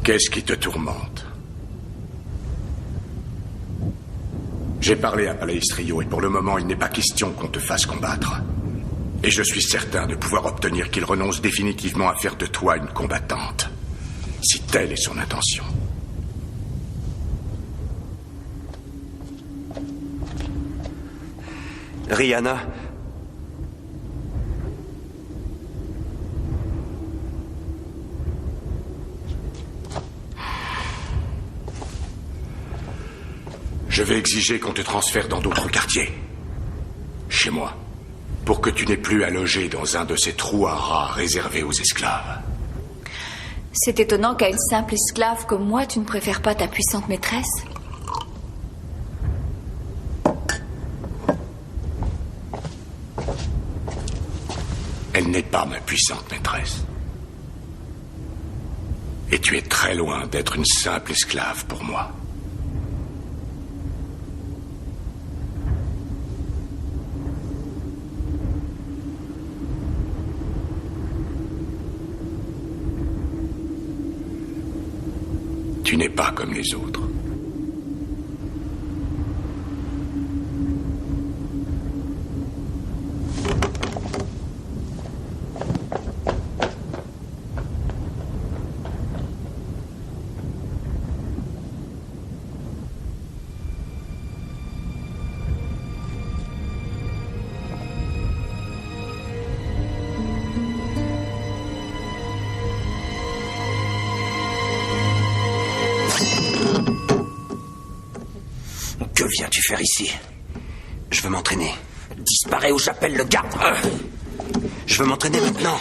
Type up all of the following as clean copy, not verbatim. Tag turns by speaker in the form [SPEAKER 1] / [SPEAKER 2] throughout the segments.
[SPEAKER 1] Qu'est-ce qui te tourmente? J'ai parlé à Palaestrio et pour le moment, il n'est pas question qu'on te fasse combattre. Et je suis certain de pouvoir obtenir qu'il renonce définitivement à faire de toi une combattante. Si telle est son intention.
[SPEAKER 2] Rihanna.
[SPEAKER 1] Je vais exiger qu'on te transfère dans d'autres quartiers. Chez moi. Pour que tu n'aies plus à loger dans un de ces trous à rats réservés aux esclaves.
[SPEAKER 3] C'est étonnant qu'à une simple esclave comme moi, tu ne préfères pas ta puissante maîtresse.
[SPEAKER 1] Elle n'est pas ma puissante maîtresse. Et tu es très loin d'être une simple esclave pour moi. Tu n'es pas comme les autres.
[SPEAKER 4] Que viens-tu faire ici?
[SPEAKER 2] Je veux m'entraîner.
[SPEAKER 4] Disparais ou j'appelle le garde.
[SPEAKER 2] Je veux m'entraîner maintenant.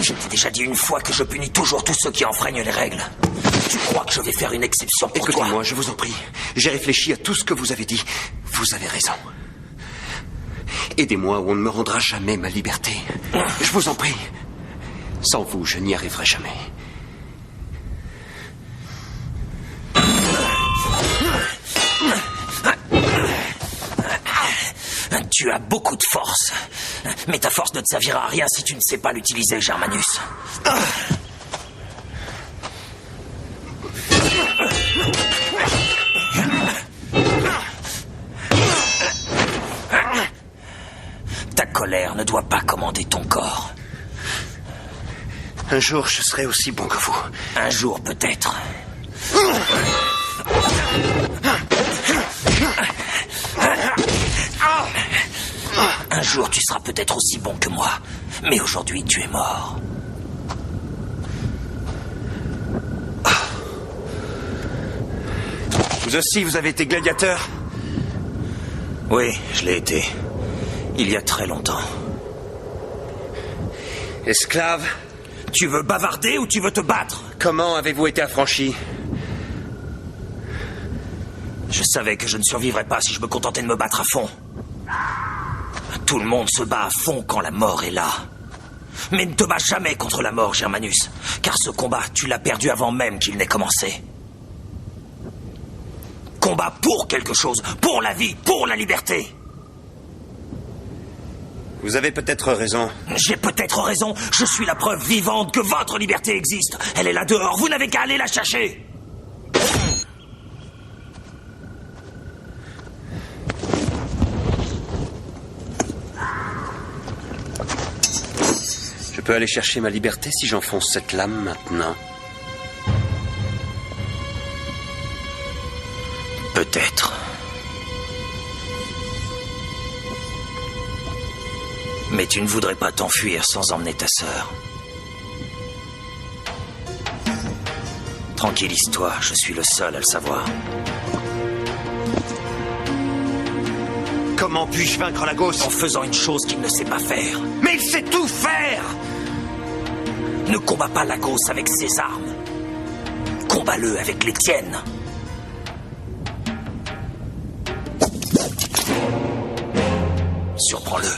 [SPEAKER 4] Je t'ai déjà dit une fois que je punis toujours tous ceux qui enfreignent les règles. Tu crois que je vais faire une exception pour toi?
[SPEAKER 2] Écoutez-moi, je vous en prie. J'ai réfléchi à tout ce que vous avez dit. Vous avez raison. Aidez-moi ou on ne me rendra jamais ma liberté. Je vous en prie. Sans vous, je n'y arriverai jamais.
[SPEAKER 4] Tu as beaucoup de force. Mais ta force ne te servira à rien si tu ne sais pas l'utiliser, Germanus. Ta colère ne doit pas commander ton corps.
[SPEAKER 2] Un jour, je serai aussi bon que vous.
[SPEAKER 4] Un jour, peut-être. Un jour, tu seras peut-être aussi bon que moi. Mais aujourd'hui, tu es mort.
[SPEAKER 2] Vous aussi, vous avez été gladiateur?
[SPEAKER 4] Oui, je l'ai été. Il y a très longtemps.
[SPEAKER 2] Esclave?
[SPEAKER 4] Tu veux bavarder ou tu veux te battre?
[SPEAKER 2] Comment avez-vous été affranchi?
[SPEAKER 4] Je savais que je ne survivrais pas si je me contentais de me battre à fond. Tout le monde se bat à fond quand la mort est là. Mais ne te bats jamais contre la mort, Germanus. Car ce combat, tu l'as perdu avant même qu'il n'ait commencé. Combat pour quelque chose, pour la vie, pour la liberté.
[SPEAKER 2] Vous avez peut-être raison.
[SPEAKER 4] J'ai peut-être raison. Je suis la preuve vivante que votre liberté existe. Elle est là dehors. Vous n'avez qu'à aller la chercher.
[SPEAKER 2] Je peux aller chercher ma liberté si j'enfonce cette lame maintenant.
[SPEAKER 4] Peut-être. Mais tu ne voudrais pas t'enfuir sans emmener ta sœur. Tranquillise-toi, je suis le seul à le savoir.
[SPEAKER 2] Comment puis-je vaincre Lagos?
[SPEAKER 4] En faisant une chose qu'il ne sait pas faire.
[SPEAKER 2] Mais il sait tout faire!
[SPEAKER 4] Ne combats pas Lagos avec ses armes. Combats-le avec les tiennes. Surprends-le.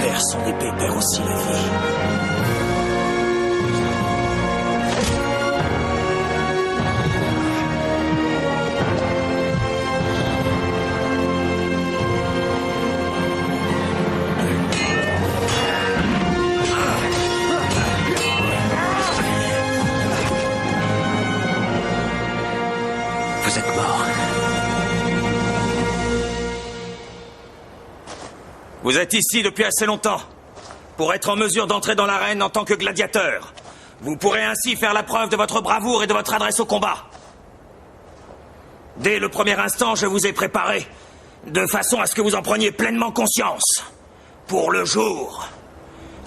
[SPEAKER 4] perd son épée perd aussi la vie.
[SPEAKER 2] Vous êtes mort.
[SPEAKER 4] Vous êtes ici depuis assez longtemps pour être en mesure d'entrer dans l'arène en tant que gladiateur. Vous pourrez ainsi faire la preuve de votre bravoure et de votre adresse au combat. Dès le premier instant, je vous ai préparé de façon à ce que vous en preniez pleinement conscience pour le jour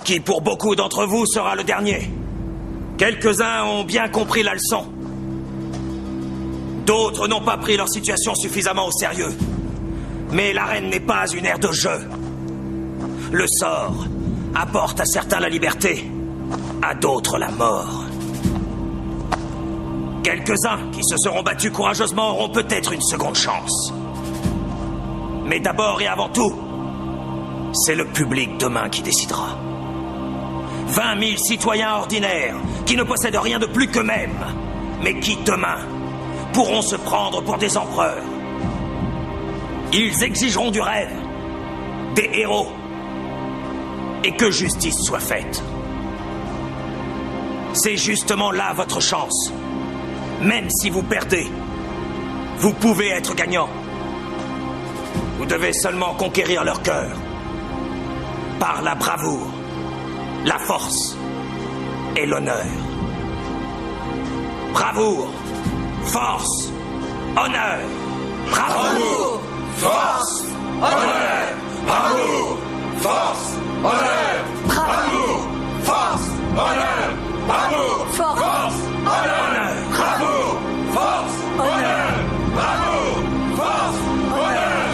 [SPEAKER 4] qui, pour beaucoup d'entre vous, sera le dernier. Quelques-uns ont bien compris la leçon. D'autres n'ont pas pris leur situation suffisamment au sérieux. Mais l'arène n'est pas une aire de jeu. Le sort apporte à certains la liberté, à d'autres la mort. Quelques-uns qui se seront battus courageusement auront peut-être une seconde chance. Mais d'abord et avant tout, c'est le public demain qui décidera. 20 000 citoyens ordinaires qui ne possèdent rien de plus qu'eux-mêmes, mais qui demain pourront se prendre pour des empereurs. Ils exigeront du rêve, des héros, et que justice soit faite. C'est justement là votre chance. Même si vous perdez, vous pouvez être gagnant. Vous devez seulement conquérir leur cœur. Par la bravoure, la force et l'honneur. Bravoure, force, honneur. Bravoure, force, honneur. Bravoure, force, honneur. Bravoure, force, honneur. Bravoure, force, honneur. Bravoure, force, honneur. Bravoure, force, honneur.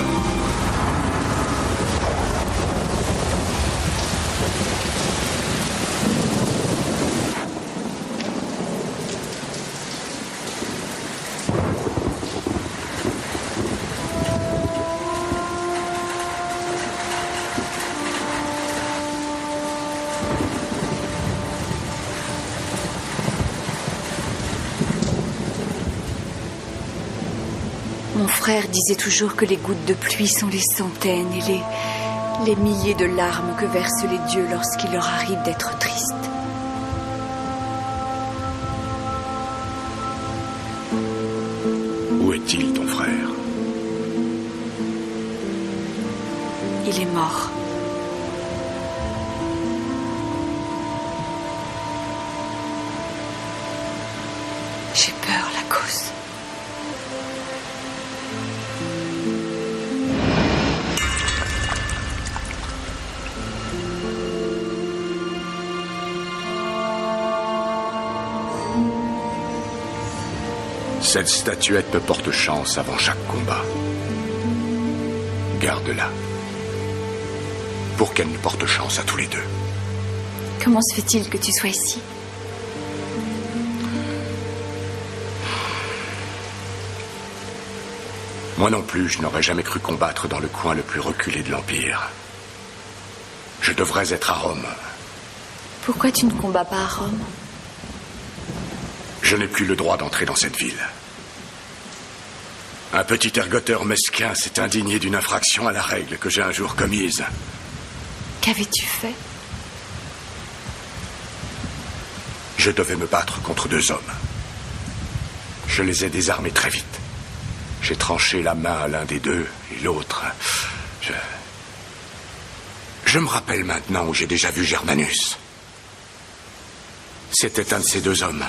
[SPEAKER 3] Mon frère disait toujours que les gouttes de pluie sont les centaines et les milliers de larmes que versent les dieux lorsqu'il leur arrive d'être tristes.
[SPEAKER 1] Où est-il, ton frère?
[SPEAKER 3] Il est mort. J'ai peur, la cause.
[SPEAKER 1] Cette statuette me porte chance avant chaque combat. Garde-la. Pour qu'elle nous porte chance à tous les deux.
[SPEAKER 3] Comment se fait-il que tu sois ici?
[SPEAKER 1] Moi non plus, je n'aurais jamais cru combattre dans le coin le plus reculé de l'Empire. Je devrais être à Rome.
[SPEAKER 3] Pourquoi tu ne combats pas à Rome?
[SPEAKER 1] Je n'ai plus le droit d'entrer dans cette ville. Un petit ergoteur mesquin s'est indigné d'une infraction à la règle que j'ai un jour commise.
[SPEAKER 3] Qu'avais-tu fait?
[SPEAKER 1] Je devais me battre contre deux hommes. Je les ai désarmés très vite. J'ai tranché la main à l'un des deux et l'autre... Je me rappelle maintenant où j'ai déjà vu Germanus. C'était un de ces deux hommes.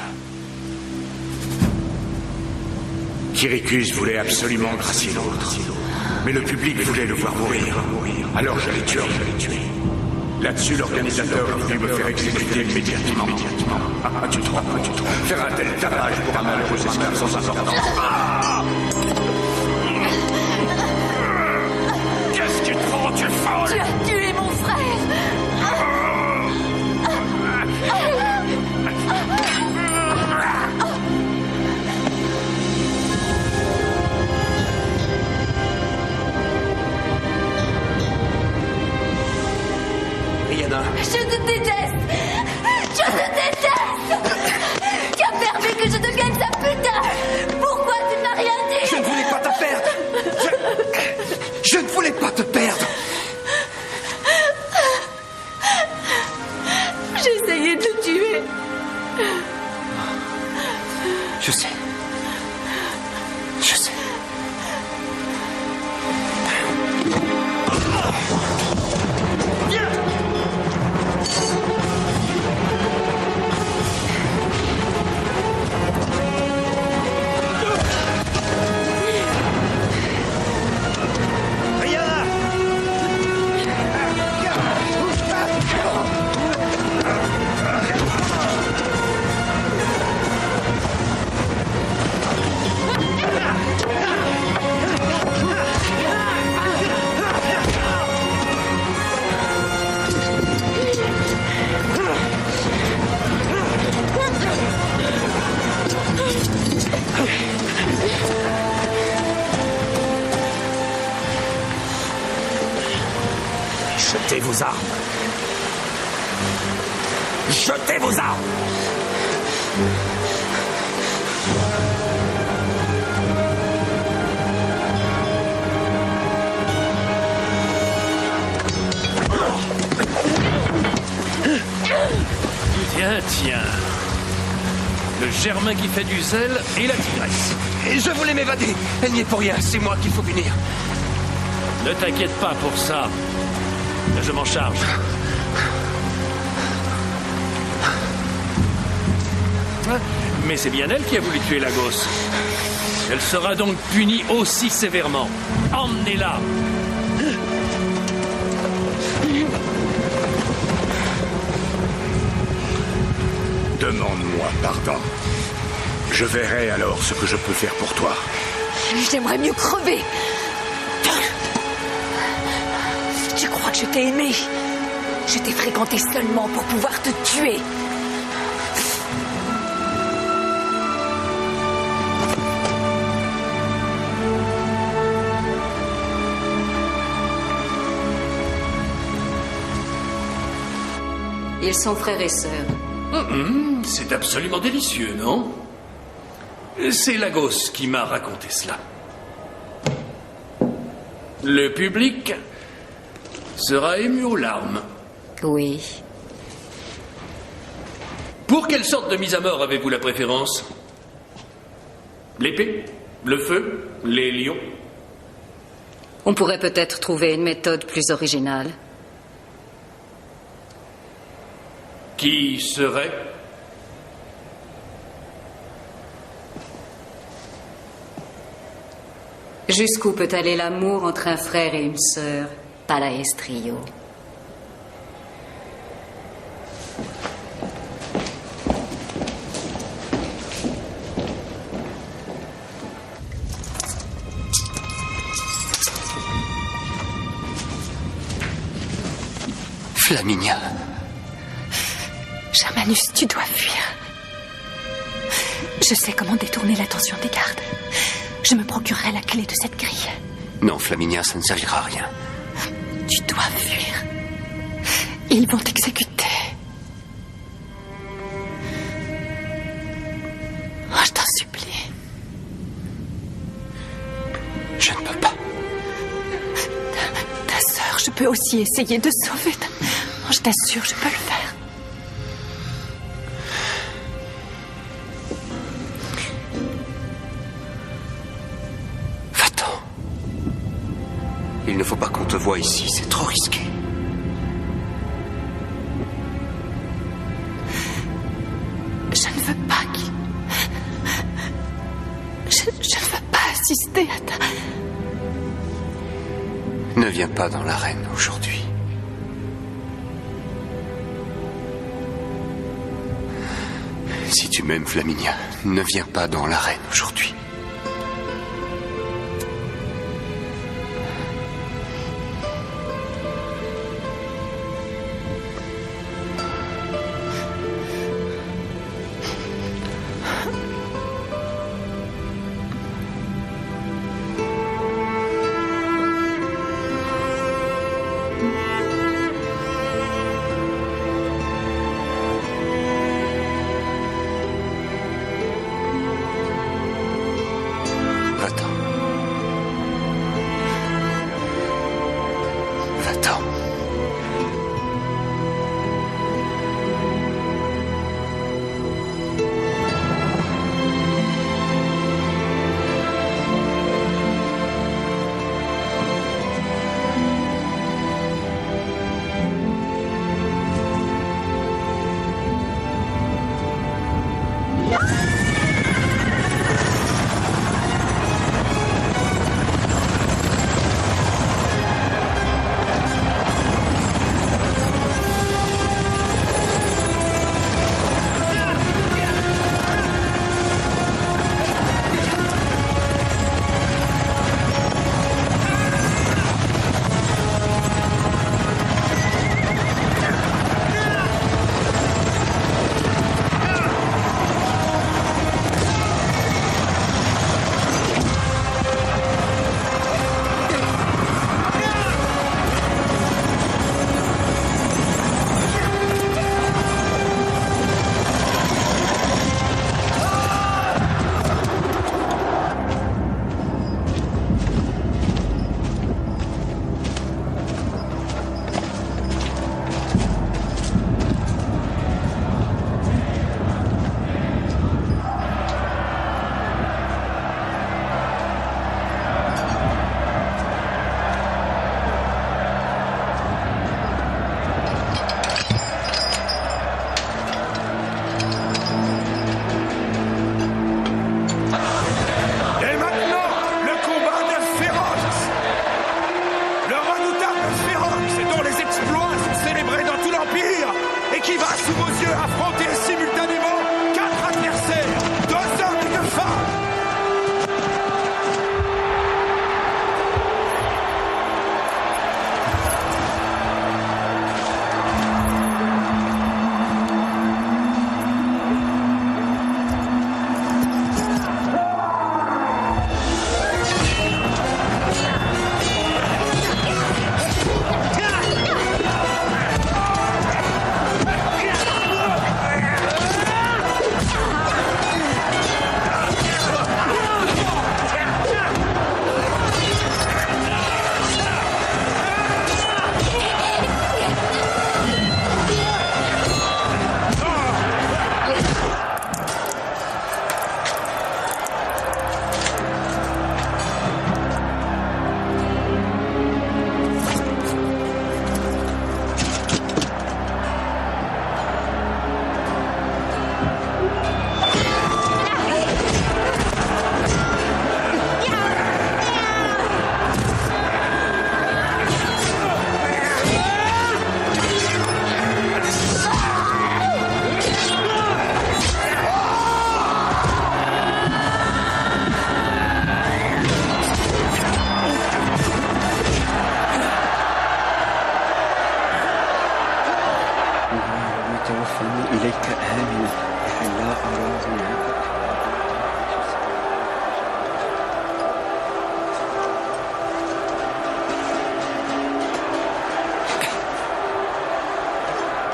[SPEAKER 1] Chiricus voulait absolument gracier l'autre. Mais le public voulait le voir mourir. Alors je l'ai tué. Là-dessus, l'organisateur a voulu me faire exécuter immédiatement. Ah, tu trompes. Faire un tel tapage pour un malheureux esclave sans importance. Qu'est-ce que tu te prends, tu es folle?
[SPEAKER 3] Tu as tué mon frère!
[SPEAKER 2] Brianna.
[SPEAKER 3] Je te déteste. Je te déteste. Tu as permis que je devienne sa putain. Pourquoi tu ne m'as rien dit?
[SPEAKER 2] Je ne voulais pas te perdre. Je ne voulais pas te perdre.
[SPEAKER 3] J'ai essayé de le tuer.
[SPEAKER 2] Je sais. Je sais.
[SPEAKER 4] Jetez vos armes. Jetez vos armes.
[SPEAKER 5] Tiens. Le Germain qui fait du zèle et la tigresse.
[SPEAKER 2] Et je voulais m'évader. Elle n'y est pour rien. C'est moi qu'il faut punir.
[SPEAKER 5] Ne t'inquiète pas pour ça. Je m'en charge. Mais c'est bien elle qui a voulu tuer Lagos. Elle sera donc punie aussi sévèrement. Emmenez-la.
[SPEAKER 1] Demande-moi pardon. Je verrai alors ce que je peux faire pour toi.
[SPEAKER 3] J'aimerais mieux crever. Tu crois que je t'ai aimé? Je t'ai fréquenté seulement pour pouvoir te tuer.
[SPEAKER 6] Ils sont frères et sœurs.
[SPEAKER 5] C'est absolument délicieux, non? C'est Lagos qui m'a raconté cela. Le public sera ému aux larmes.
[SPEAKER 6] Oui.
[SPEAKER 5] Pour quelle sorte de mise à mort avez-vous la préférence? L'épée? Le feu? Les lions?
[SPEAKER 6] On pourrait peut-être trouver une méthode plus originale.
[SPEAKER 5] Qui serait?
[SPEAKER 6] Jusqu'où peut aller l'amour entre un frère et une sœur, Palaestrio?
[SPEAKER 2] Flaminia.
[SPEAKER 3] Germanus, tu dois fuir. Je sais comment détourner l'attention des gardes. Je me procurerai la clé de cette grille.
[SPEAKER 2] Non, Flaminia, ça ne servira à rien.
[SPEAKER 3] Tu dois fuir. Ils vont t'exécuter. Oh, je t'en supplie.
[SPEAKER 2] Je ne peux pas.
[SPEAKER 3] Ta sœur, je peux aussi essayer de sauver ta... Oh, je t'assure, je peux le faire.
[SPEAKER 2] Il ne faut pas qu'on te voie ici, c'est trop risqué.
[SPEAKER 3] Je ne veux pas qu'il... Je ne veux pas assister à ta...
[SPEAKER 2] Ne viens pas dans l'arène aujourd'hui. Si tu m'aimes, Flaminia, ne viens pas dans l'arène aujourd'hui.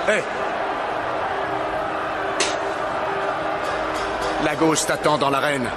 [SPEAKER 1] Hé! Lagos t'attend dans l'arène.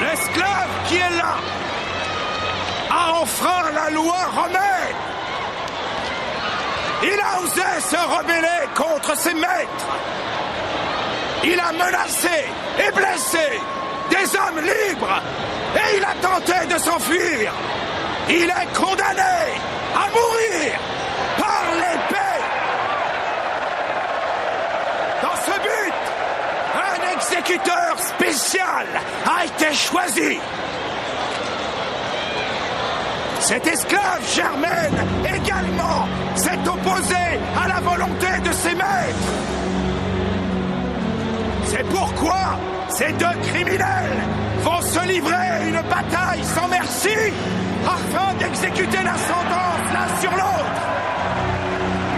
[SPEAKER 1] L'esclave qui est là a enfreint la loi romaine. Il a osé se rebeller contre ses maîtres. Il a menacé et blessé des hommes libres et il a tenté de s'enfuir. Il est condamné à mourir par l'épée. Dans ce but, un exécuteur spécial a été choisi. Cet esclave Germaine également s'est opposé à la volonté de ses maîtres. C'est pourquoi ces deux criminels vont se livrer une bataille sans merci afin d'exécuter la sentence l'un sur l'autre.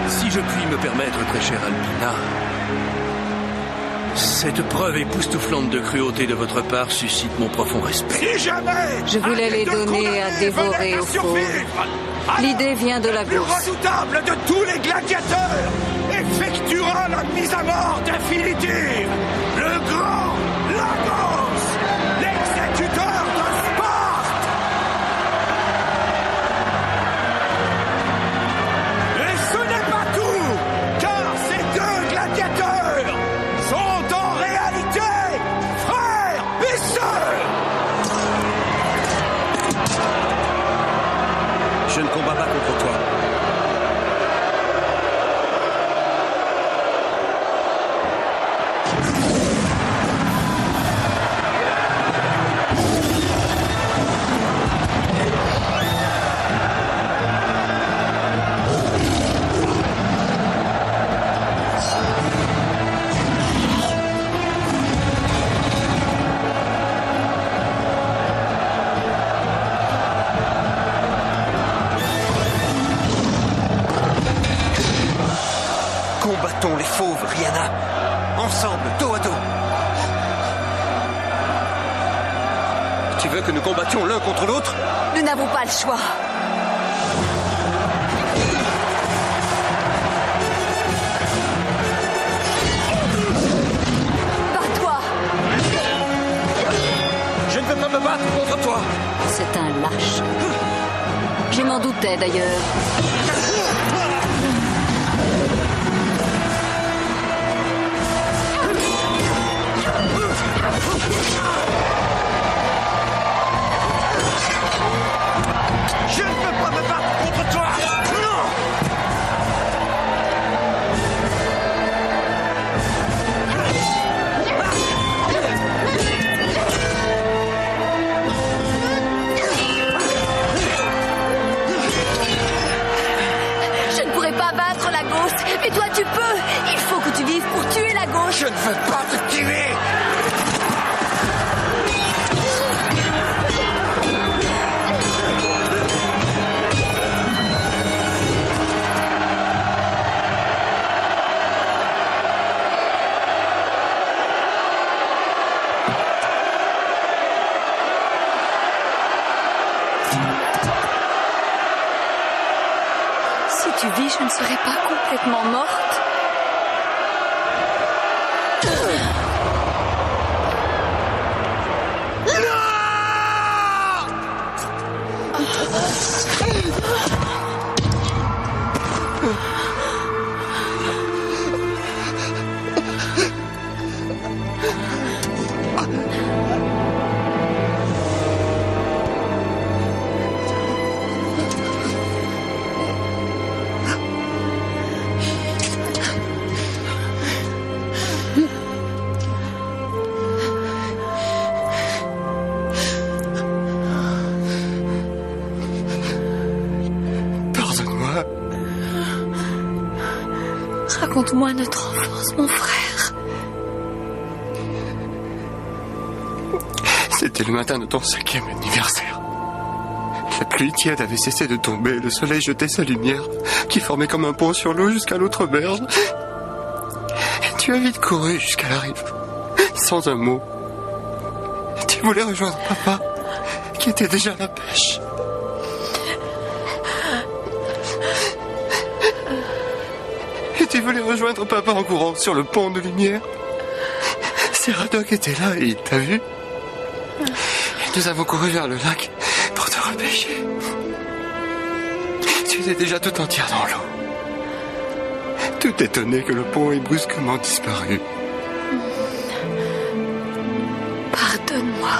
[SPEAKER 5] Si je puis me permettre, très chère Albina, cette preuve époustouflante de cruauté de votre part suscite mon profond respect.
[SPEAKER 1] Si jamais
[SPEAKER 6] Je voulais les donner à dévorer aux fauves. L'idée vient de la
[SPEAKER 1] le plus
[SPEAKER 6] bourse.
[SPEAKER 1] redoutable de tous les gladiateurs effectuera la mise à mort définitive. Le grand Lagos, l'exécuteur de Sparte. Et ce n'est pas tout, car ces deux gladiateurs sont en réalité frères et sœurs.
[SPEAKER 2] Je ne combats pas contre toi. Combattons les fauves, Rihanna. Ensemble, dos à dos. Tu veux que nous combattions l'un contre l'autre?
[SPEAKER 3] Nous n'avons pas le choix. Bats-toi.
[SPEAKER 2] Je ne veux pas me battre contre toi.
[SPEAKER 6] C'est un lâche. Je m'en doutais d'ailleurs.
[SPEAKER 2] Je ne peux pas me battre contre toi. Non.
[SPEAKER 3] tu peux. Il faut que tu vives pour tuer la gauche.
[SPEAKER 1] Je ne veux pas te tuer.
[SPEAKER 3] Si tu vis, je ne serai pas complètement morte.
[SPEAKER 2] Pardonne-moi.
[SPEAKER 3] Raconte-moi notre enfance, mon frère.
[SPEAKER 2] C'était le matin de ton 5e anniversaire. La pluie tiède avait cessé de tomber, le soleil jetait sa lumière, qui formait comme un pont sur l'eau jusqu'à l'autre berge. Et tu as vite couru jusqu'à la rive, sans un mot. Tu voulais rejoindre papa, qui était déjà à la pêche. Et tu voulais rejoindre papa en courant sur le pont de lumière. Seradoc était là et il t'a vu. Et nous avons couru vers le lac pour te repêcher. Tu étais déjà tout entière dans l'eau. Tout étonné que le pont ait brusquement disparu.
[SPEAKER 3] Pardonne-moi.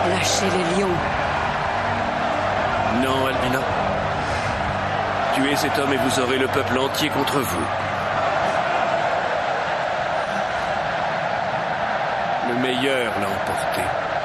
[SPEAKER 6] Lâchez les lions.
[SPEAKER 5] Non, Albina. Tuez cet homme et vous aurez le peuple entier contre vous. Le meilleur l'a emporté.